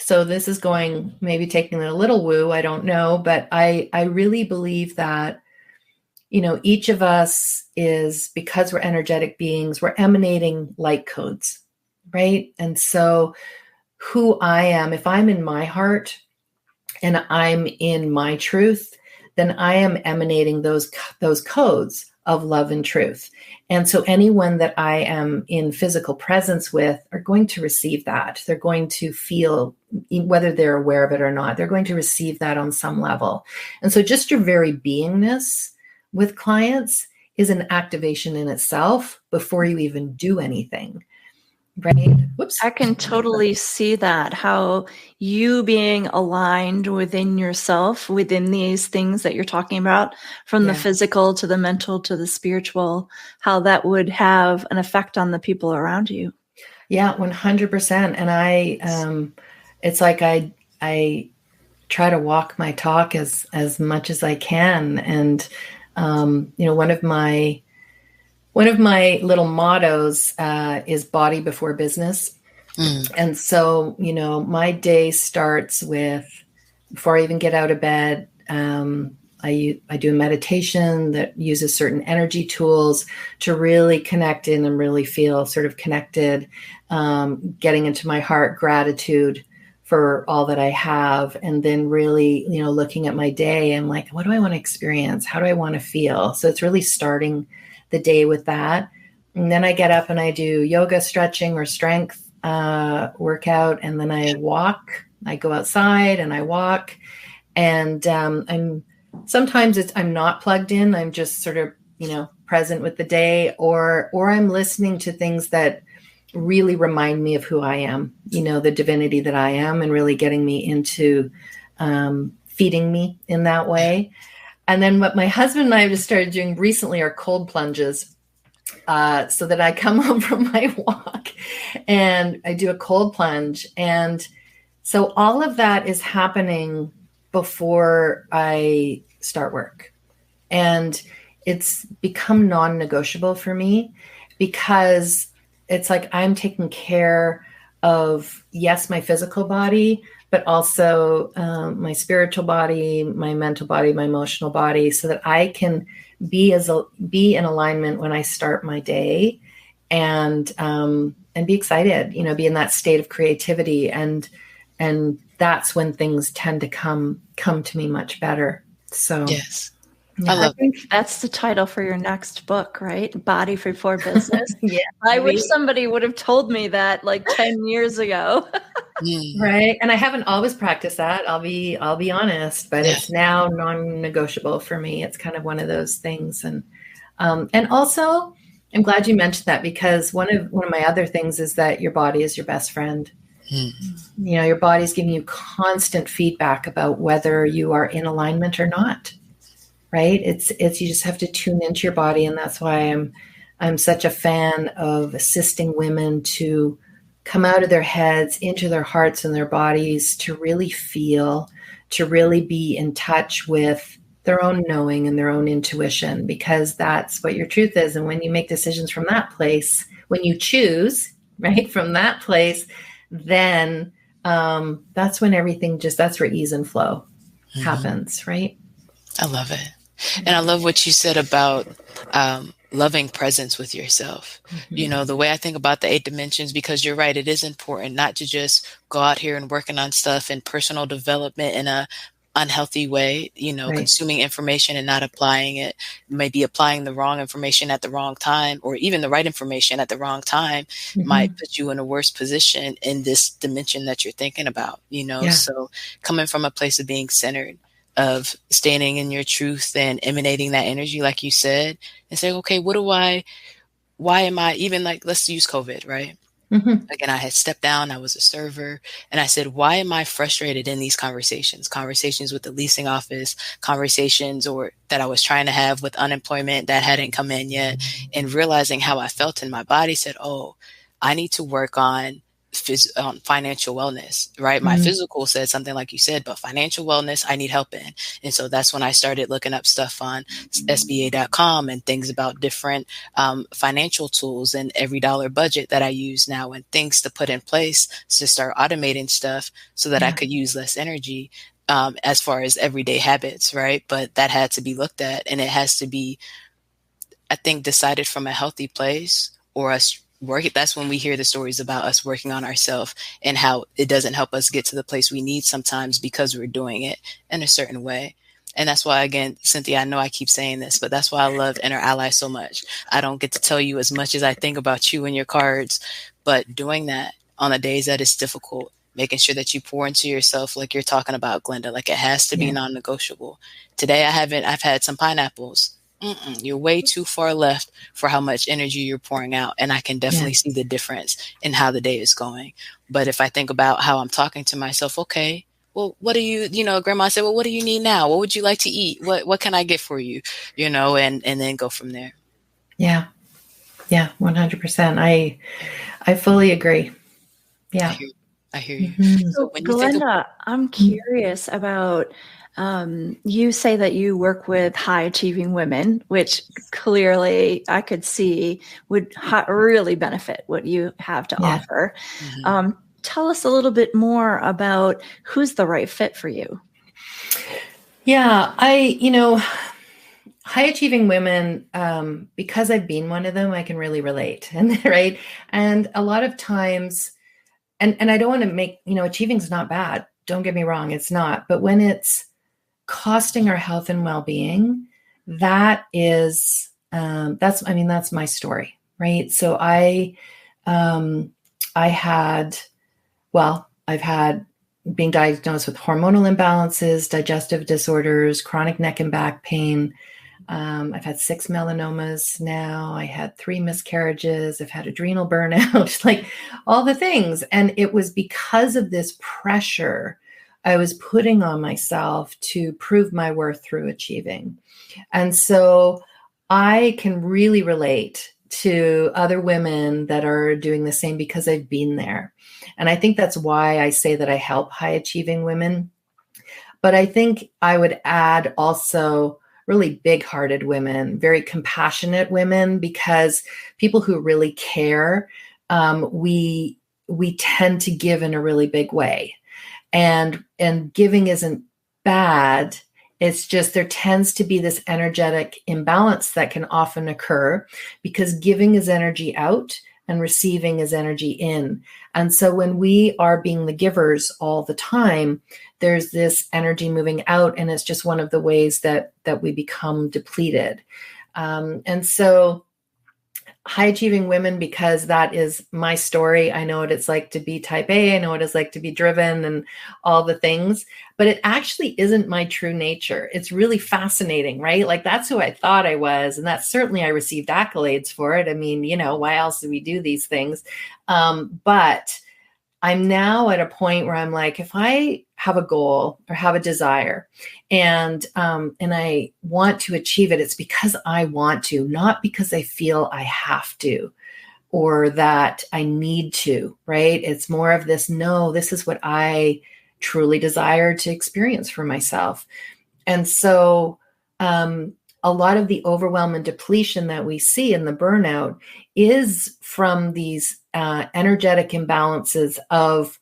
so this is going, maybe taking it a little woo, I don't know, but I really believe that, each of us is, because we're energetic beings, we're emanating light codes, right? And so who I am, if I'm in my heart and I'm in my truth, then I am emanating those codes of love and truth. And so anyone that I am in physical presence with are going to receive that. They're going to feel, whether they're aware of it or not, they're going to receive that on some level. And so just your very beingness with clients is an activation in itself before you even do anything. Right. Whoops. I can totally see that, how you being aligned within yourself, within these things that you're talking about, from the physical to the mental to the spiritual, how that would have an effect on the people around you. Yeah, 100%. And it's like I try to walk my talk as much as I can. And, one of my little mottos is body before business. And so, my day starts with, before I even get out of bed, I do a meditation that uses certain energy tools to really connect in and really feel sort of connected, getting into my heart, gratitude for all that I have. And then really, looking at my day, I'm like, what do I want to experience? How do I want to feel? So it's really starting the day with that. And then I get up and I do yoga, stretching, or strength workout. And then I walk. I go outside and I walk. And I'm not plugged in. I'm just sort of, present with the day, or I'm listening to things that really remind me of who I am, the divinity that I am, and really getting me into feeding me in that way. And then what my husband and I have just started doing recently are cold plunges, so that I come home from my walk and I do a cold plunge. And so all of that is happening before I start work. And it's become non-negotiable for me, because it's like I'm taking care of, yes, my physical body, but also my spiritual body, my mental body, my emotional body, so that I can be in alignment when I start my day, and be excited, be in that state of creativity, and that's when things tend to come to me much better. So yes. Yeah, I think that's the title for your next book, right? Body before business. Yeah, I wish somebody would have told me that like 10 years ago. Right. And I haven't always practiced that. I'll be honest, but it's now non-negotiable for me. It's kind of one of those things. And also, I'm glad you mentioned that, because one of my other things is that your body is your best friend. Your body's giving you constant feedback about whether you are in alignment or not. Right. It's you just have to tune into your body. And that's why I'm such a fan of assisting women to come out of their heads into their hearts and their bodies, to really feel, to really be in touch with their own knowing and their own intuition, because that's what your truth is. And when you make decisions from that place, when you choose, right, from that place, then that's when everything that's where ease and flow happens. Right. I love it. And I love what you said about loving presence with yourself. You know, the way I think about the 8 dimensions, because you're right, it is important not to just go out here and working on stuff and personal development in a unhealthy way, you know, Right. consuming information and not applying it, maybe applying the wrong information at the wrong time, or even the right information at the wrong time might put you in a worse position in this dimension that you're thinking about, you know? Yeah. So coming from a place of being centered, of standing in your truth and emanating that energy, like you said, and saying, okay, why am I even, like, let's use COVID, right? Again, I had stepped down, I was a server, and I said, why am I frustrated in these conversations with the leasing office, conversations or that I was trying to have with unemployment that hadn't come in yet, and realizing how I felt in my body, said, oh, I need to work on financial wellness, right? My physical said something like you said, but financial wellness, I need help in. And so that's when I started looking up stuff on SBA.com and things about different financial tools and every dollar budget that I use now and things to put in place to start automating stuff so that I could use less energy as far as everyday habits, right? But that had to be looked at, and it has to be, I think, decided from a healthy place, or us working. That's when we hear the stories about us working on ourselves and how it doesn't help us get to the place we need sometimes because we're doing it in a certain way. And that's why, again, Cynthia, I know I keep saying this, but that's why I love Inner Ally so much. I don't get to tell you as much as I think about you and your cards, but doing that on the days that it's difficult, making sure that you pour into yourself, like you're talking about, Glenda, like it has to be non-negotiable. Today, I've had some pineapples. You're way too far left for how much energy you're pouring out. And I can definitely see the difference in how the day is going. But if I think about how I'm talking to myself, okay, well, what do you know, grandma said, well, what do you need now? What would you like to eat? What can I get for you? You know, and then go from there. Yeah. Yeah. 100%. I fully agree. Yeah. I hear you. So When you Glenda, I'm curious about, you say that you work with high achieving women, which clearly I could see would really benefit what you have to offer. Tell us a little bit more about who's the right fit for you. Yeah, high achieving women, because I've been one of them, I can really relate. And right. And a lot of times, and I don't want to make, achieving is not bad. Don't get me wrong. It's not. But when it's costing our health and well-being, that is, that's my story. Right. So I've had being diagnosed with hormonal imbalances, digestive disorders, chronic neck and back pain. I've had 6 melanomas now. I had 3 miscarriages. I've had adrenal burnout, like all the things. And it was because of this pressure I was putting on myself to prove my worth through achieving. And so I can really relate to other women that are doing the same because I've been there. And I think that's why I say that I help high achieving women. But I think I would add also really big-hearted women, very compassionate women, because people who really care, we tend to give in a really big way. And giving isn't bad. It's just there tends to be this energetic imbalance that can often occur because giving is energy out and receiving is energy in. And so when we are being the givers all the time, there's this energy moving out, and it's just one of the ways that we become depleted. And so high achieving women, because that is my story. I know what it's like to be type A. I know what it's like to be driven and all the things, but it actually isn't my true nature. It's really fascinating, right? Like that's who I thought I was. And that's certainly, I received accolades for it. I mean, why else do we do these things? But I'm now at a point where I'm like, if I have a goal or have a desire and I want to achieve it, it's because I want to, not because I feel I have to or that I need to, right? It's more of this, no, this is what I truly desire to experience for myself. And so a lot of the overwhelm and depletion that we see in the burnout is from these energetic imbalances of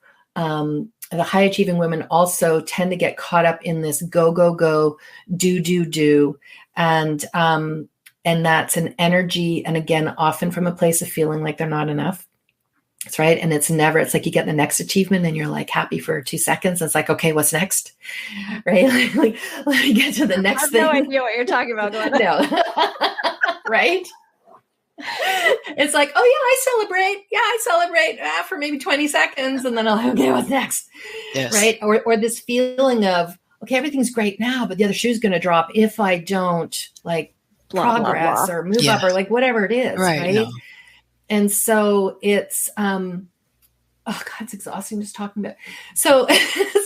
the high achieving women also tend to get caught up in this go, go, go, do. And that's an energy. And again, often from a place of feeling like they're not enough. That's right. And it's like you get the next achievement and you're like happy for 2 seconds. It's like, okay, what's next? Right. Like, let me get to the next thing. I have no idea what you're talking about, Glenda. No. Right. It's like, oh yeah, I celebrate for maybe 20 seconds. And then okay, what's next? Yes. Right. Or this feeling of, okay, everything's great now, but the other shoe's going to drop if I don't like progress or move up or like whatever it is. Right. No. And so it's, oh God, it's exhausting just talking about. So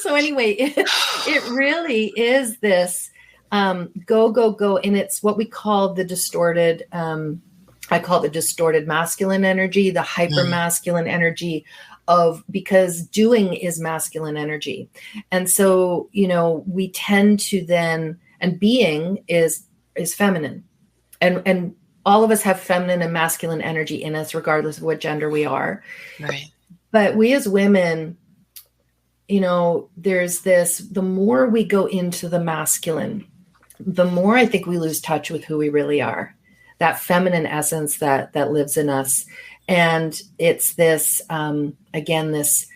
anyway, it really is this go, go, go. And it's what we call the distorted, I call it the distorted masculine energy, the hyper masculine energy because doing is masculine energy. And so, we tend to then, and being is feminine, and all of us have feminine and masculine energy in us, regardless of what gender we are. Right. But we as women, there's this, the more we go into the masculine, the more I think we lose touch with who we really are, that feminine essence that lives in us. And it's this, again, this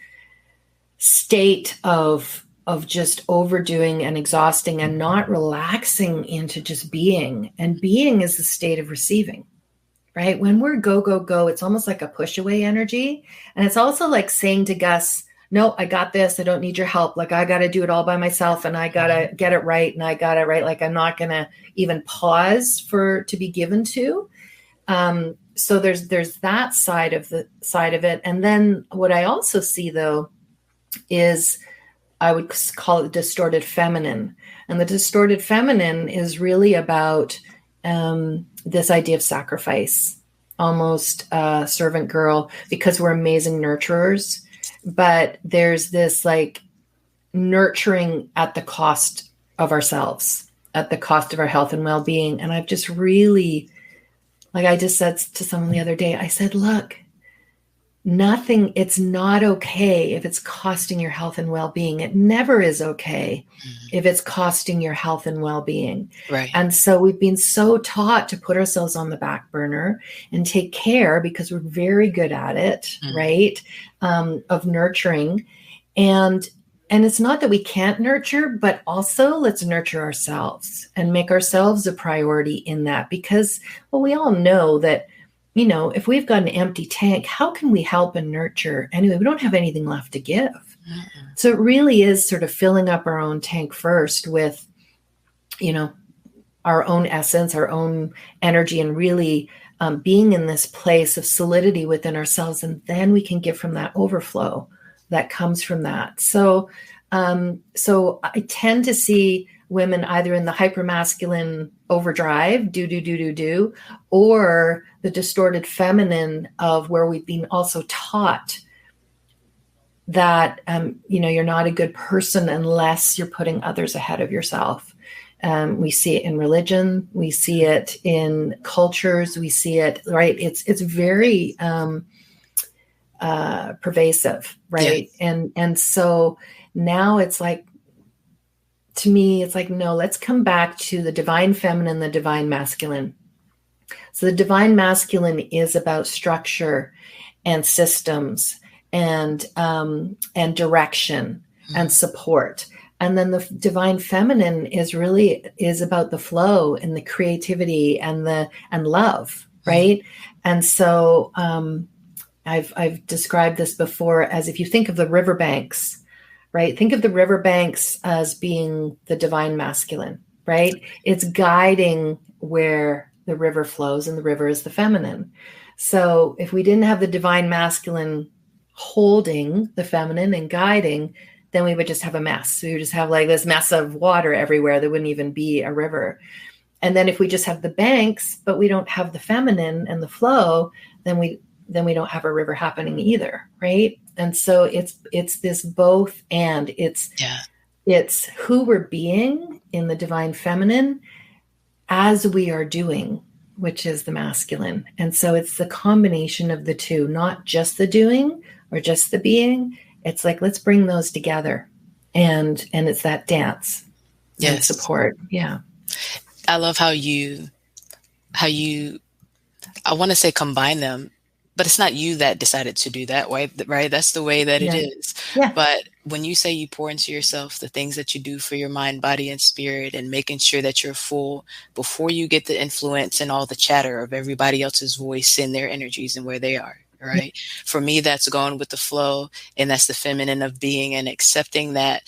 state of just overdoing and exhausting and not relaxing into just being. And being is the state of receiving, right? When we're go, go, go, it's almost like a push away energy. And it's also like saying to Gus, no, I got this. I don't need your help. Like I got to do it all by myself and I got to get it right. And I got it right. Like I'm not going to even pause to be given to. So there's that side of it. And then what I also see though, is I would call it distorted feminine. And the distorted feminine is really about this idea of sacrifice, almost servant girl, because we're amazing nurturers. But there's this like nurturing at the cost of ourselves, at the cost of our health and well-being. And I've just really, like I just said to someone the other day, I said, look, it's not okay if it's costing your health and well-being. It never is okay if it's costing your health and well-being. Right. And so we've been so taught to put ourselves on the back burner and take care because we're very good at it, right? Of nurturing. And it's not that we can't nurture, but also let's nurture ourselves and make ourselves a priority in that, because, well, we all know that, if we've got an empty tank, how can we help and nurture? Anyway, we don't have anything left to give. So it really is sort of filling up our own tank first with, our own essence, our own energy, and really being in this place of solidity within ourselves. And then we can give from that overflow that comes from that. So I tend to see women either in the hypermasculine overdrive, do, or the distorted feminine of where we've been also taught that, you're not a good person unless you're putting others ahead of yourself. We see it in religion. We see it in cultures. We see it, right? It's very pervasive, right? Yeah. And so now it's like, to me, it's like, no, let's come back to the divine feminine, the divine masculine. So the divine masculine is about structure and systems and direction and support. And then the divine feminine is about the flow and the creativity and love, right? And so I've described this before as, if you think of the riverbanks, right? Think of the riverbanks as being the divine masculine, right? It's guiding where the river flows, and the river is the feminine. So if we didn't have the divine masculine holding the feminine and guiding, then we would just have a mess. We would just have like this mess of water everywhere. There wouldn't even be a river. And then if we just have the banks, but we don't have the feminine and the flow, then we don't have a river happening either, right? And so it's this both, and it's who we're being in the divine feminine as we are doing, which is the masculine. And so it's the combination of the two, not just the doing or just the being. it's like, let's bring those together. And it's that dance and Yes. support. Yeah. I love how you, I want to say combine them, but it's not you that decided to do that, right? That's the way that it Yeah. is. Yeah. But when you say you pour into yourself, the things that you do for your mind, body, and spirit, and making sure that you're full before you get the influence and all the chatter of everybody else's voice and their energies and where they are. Right. For me, that's going with the flow, and that's the feminine of being, and accepting that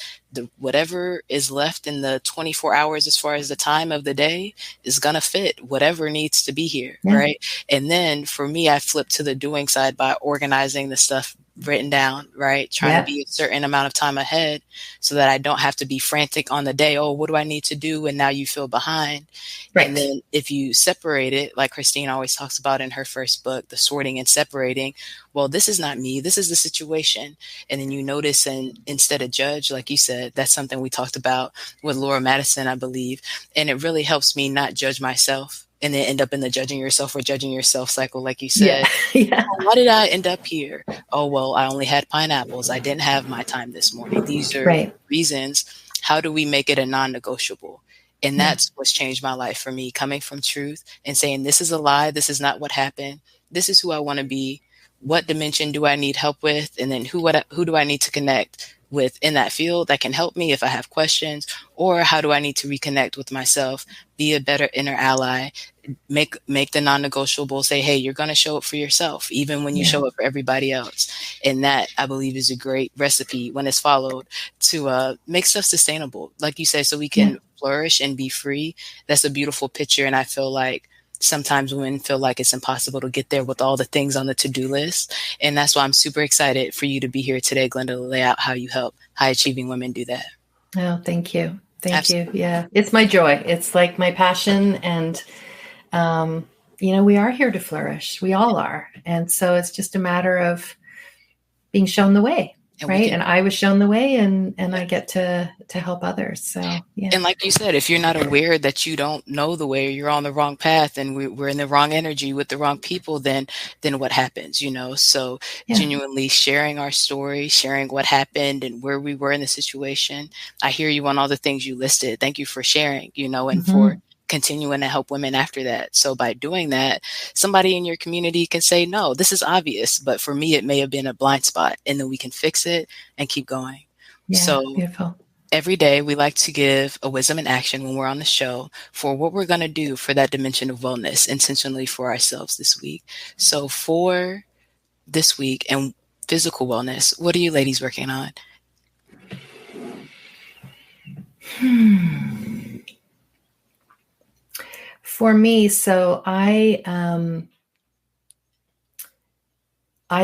whatever is left in the 24 hours as far as the time of the day is going to fit whatever needs to be here. Yeah. Right. And then for me, I flip to the doing side by organizing the stuff written down, right? Trying to be a certain amount of time ahead so that I don't have to be frantic on the day. Oh, what do I need to do? And now you feel behind. Right. And then if you separate it, like Christine always talks about in her first book, the sorting and separating, well, this is not me. This is the situation. And then you notice, and instead of judge, like you said, that's something we talked about with Laura Madison, I believe. And it really helps me not judge myself and then end up in the judging yourself or judging yourself cycle, like you said. Yeah. Why did I end up here? Oh, well, I only had pineapples. I didn't have my time this morning. These are reasons. How do we make it a non-negotiable? And that's what's changed my life for me, coming from truth and saying, this is a lie. This is not what happened. This is who I want to be. What dimension do I need help with? And then who do I need to connect with in that field that can help me if I have questions? Or how do I need to reconnect with myself, be a better inner ally, make the non-negotiable, say, hey, you're going to show up for yourself, even when you show up for everybody else. And that, I believe, is a great recipe when it's followed to make stuff sustainable, like you said, so we can flourish and be free. That's a beautiful picture. And I feel like sometimes women feel like it's impossible to get there with all the things on the to-do list. And that's why I'm super excited for you to be here today, Glenda, to lay out how you help high-achieving women do that. Oh, thank you. Thank you. Yeah, it's my joy. It's like my passion. And, we are here to flourish. We all are. And so it's just a matter of being shown the way. Right. And I was shown the way, and I get to help others. So, yeah. And like you said, if you're not aware that you don't know the way, or you're on the wrong path, and we're in the wrong energy with the wrong people, then what happens, So genuinely sharing our story, sharing what happened and where we were in the situation. I hear you on all the things you listed. Thank you for sharing, and for continuing to help women after that. So by doing that, somebody in your community can say, no, this is obvious, but for me, it may have been a blind spot, and then we can fix it and keep going. Yeah, so beautiful. Every day we like to give a wisdom in action when we're on the show for what we're going to do for that dimension of wellness intentionally for ourselves this week. So for this week and physical wellness, what are you ladies working on? For me, so I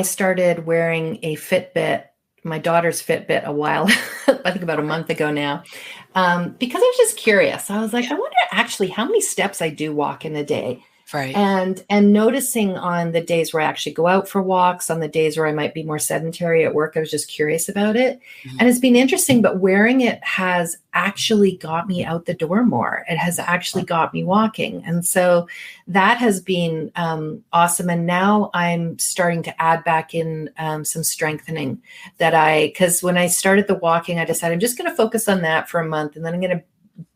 started wearing a Fitbit, my daughter's Fitbit, a while, I think about a month ago now, because I was just curious. I was like, I wonder actually how many steps I do walk in a day. Right. And noticing on the days where I actually go out for walks, on the days where I might be more sedentary at work, I was just curious about it. And it's been interesting, but wearing it has actually got me out the door more. It has actually got me walking. And so that has been awesome. And now I'm starting to add back in some strengthening because when I started the walking, I decided I'm just going to focus on that for a month, and then I'm going to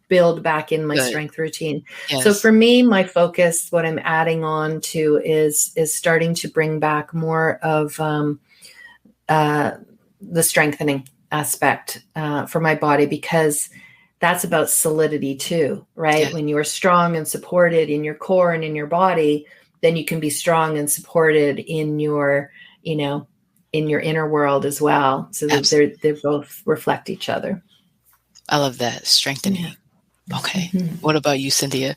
build back in my strength routine. Yes. So for me, my focus, what I'm adding on to is starting to bring back more of the strengthening aspect for my body, because that's about solidity too, right? Yeah. When you are strong and supported in your core and in your body, then you can be strong and supported in your, in your inner world as well. So that they both reflect each other. I love that. Strengthening. Yeah. Okay. What about you, Cynthia?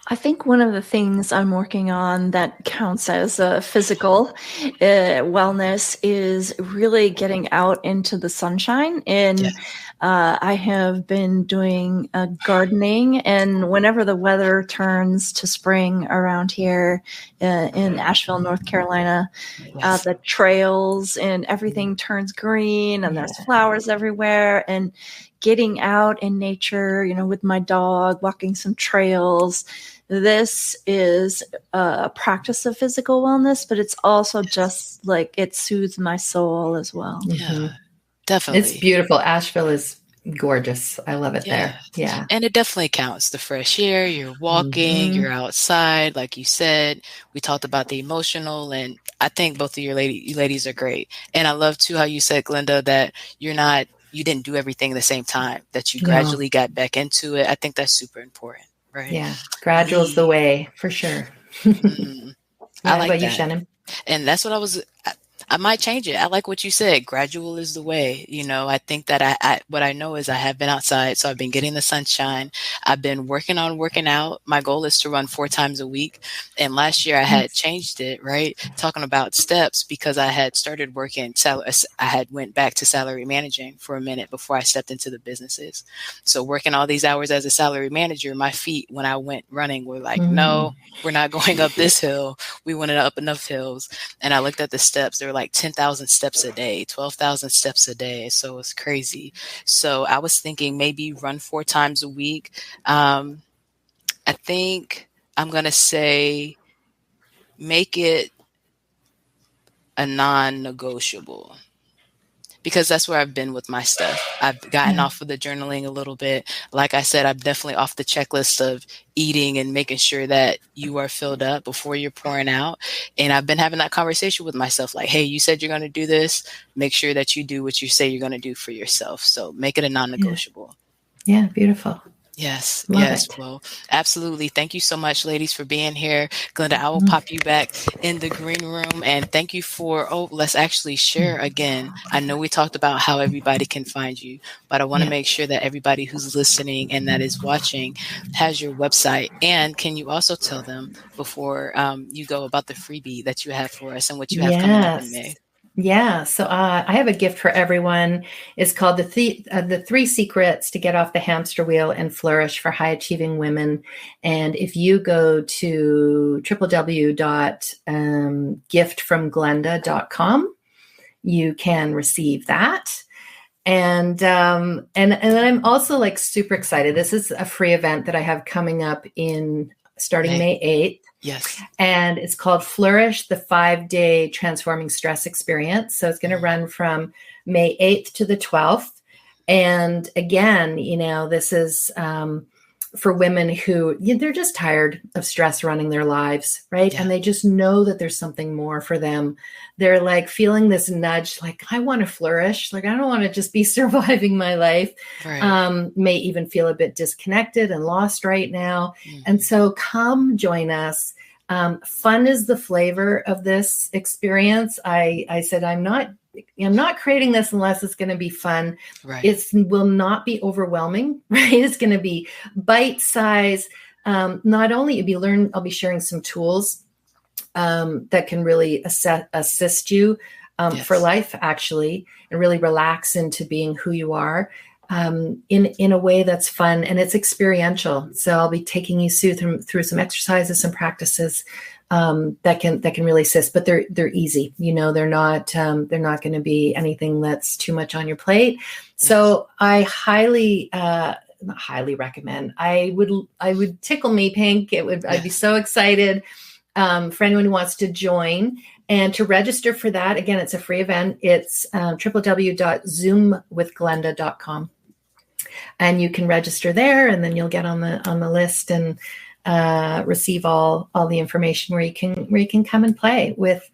I think one of the things I'm working on that counts as a physical wellness is really getting out into the sunshine. And I have been doing gardening, and whenever the weather turns to spring around here in Asheville, North Carolina, the trails and everything turns green, and there's flowers everywhere. And getting out in nature, with my dog, walking some trails. This is a practice of physical wellness, but it's also just like it soothes my soul as well. Yeah, definitely. It's beautiful. Asheville is gorgeous. I love it there. Yeah. And it definitely counts. The fresh air, you're walking, you're outside, like you said. We talked about the emotional, and I think both of you ladies are great. And I love too how you said, Glenda, that you didn't do everything at the same time, that you gradually got back into it. I think that's super important, right? Yeah. Gradual's the way, for sure. I like about that. You, Shannon? And that's what I might change it. I like what you said. Gradual is the way. I think that what I know is I have been outside. So I've been getting the sunshine. I've been working on working out. My goal is to run 4 times a week. And last year I had changed it, right? Talking about steps, because I had started working. I had went back to salary managing for a minute before I stepped into the businesses. So working all these hours as a salary manager, my feet, when I went running, were like, no, we're not going up this hill. We went up enough hills. And I looked at the steps. They were like 10,000 steps a day, 12,000 steps a day. So it's crazy. So I was thinking maybe run 4 times a week. I think I'm going to say make it a non-negotiable, because that's where I've been with my stuff. I've gotten off of the journaling a little bit. Like I said, I'm definitely off the checklist of eating and making sure that you are filled up before you're pouring out. And I've been having that conversation with myself, like, hey, you said you're going to do this. Make sure that you do what you say you're going to do for yourself. So make it a non-negotiable. Yeah, beautiful. Yes. Love yes. it. Well, absolutely. Thank you so much, ladies, for being here. Glenda, I will pop you back in the green room, and thank you for, let's actually share again. I know we talked about how everybody can find you, but I want to make sure that everybody who's listening and that is watching has your website. And can you also tell them before you go about the freebie that you have for us and what you have coming up in May? Yeah. So I have a gift for everyone. It's called the 3 Secrets to Get Off the Hamster Wheel and Flourish for High Achieving Women. And if you go to www.giftfromglenda.com, you can receive that. And then I'm also like super excited. This is a free event that I have coming up starting May 8th. Yes. And it's called Flourish, the 5-day transforming stress experience. So it's going to run from May 8th to the 12th. And again, this is for women who they're just tired of stress running their lives, right? Yeah. And they just know that there's something more for them. They're like feeling this nudge, like, I want to flourish. Like, I don't want to just be surviving my life. Right. May even feel a bit disconnected and lost right now. Mm-hmm. And so come join us. Fun is the flavor of this experience. I said, I'm not creating this unless it's going to be fun. Right. It will not be overwhelming, right? It's going to be bite size. Not only I'll be sharing some tools that can really assist you for life, actually, and really relax into being who you are in a way that's fun, and it's experiential. So I'll be taking you through some exercises, some practices that can really assist, but they're easy. They're not going to be anything that's too much on your plate. So I not highly recommend. I would tickle me pink. I'd be so excited for anyone who wants to join. And to register for that, again, it's a free event. It's www.zoomwithglenda.com, and you can register there, and then you'll get on the list and receive all the information where you can come and play with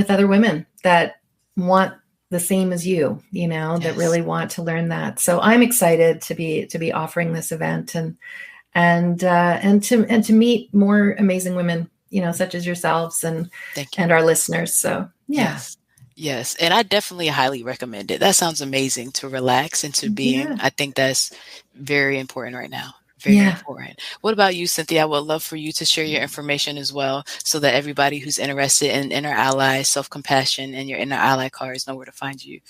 other women that want the same as you, that really want to learn that. So I'm excited to be offering this event and to meet more amazing women, such as yourselves and our listeners. So yeah. Yes. And I definitely highly recommend it. That sounds amazing, to relax into being. I think that's very important right now. Very important. What about you, Cynthia? I would love for you to share your information as well, so that everybody who's interested in Inner Ally, self-compassion, and your Inner Ally cards know where to find you.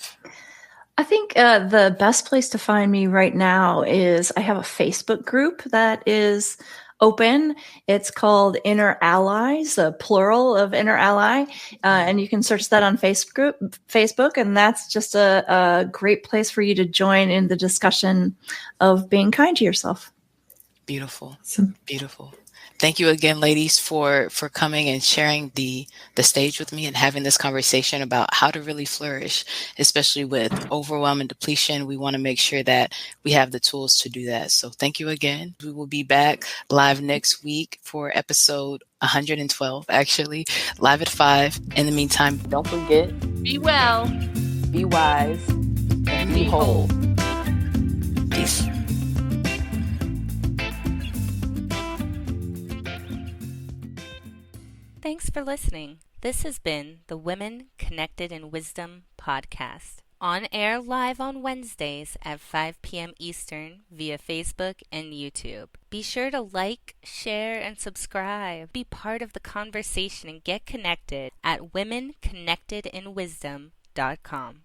I think the best place to find me right now is I have a Facebook group that is open. It's called Inner Allies, a plural of Inner Ally. And you can search that on Facebook. And that's just a great place for you to join in the discussion of being kind to yourself. Beautiful. Awesome. Beautiful. Thank you again, ladies, for coming and sharing the stage with me and having this conversation about how to really flourish, especially with overwhelm and depletion. We want to make sure that we have the tools to do that. So thank you again. We will be back live next week for episode 112, actually, live at 5. In the meantime, don't forget, Be well. be wise, and be whole. Peace. Thanks for listening. This has been the Women Connected in Wisdom podcast. On air live on Wednesdays at 5 p.m. Eastern via Facebook and YouTube. Be sure to like, share, and subscribe. Be part of the conversation and get connected at womenconnectedinwisdom.com.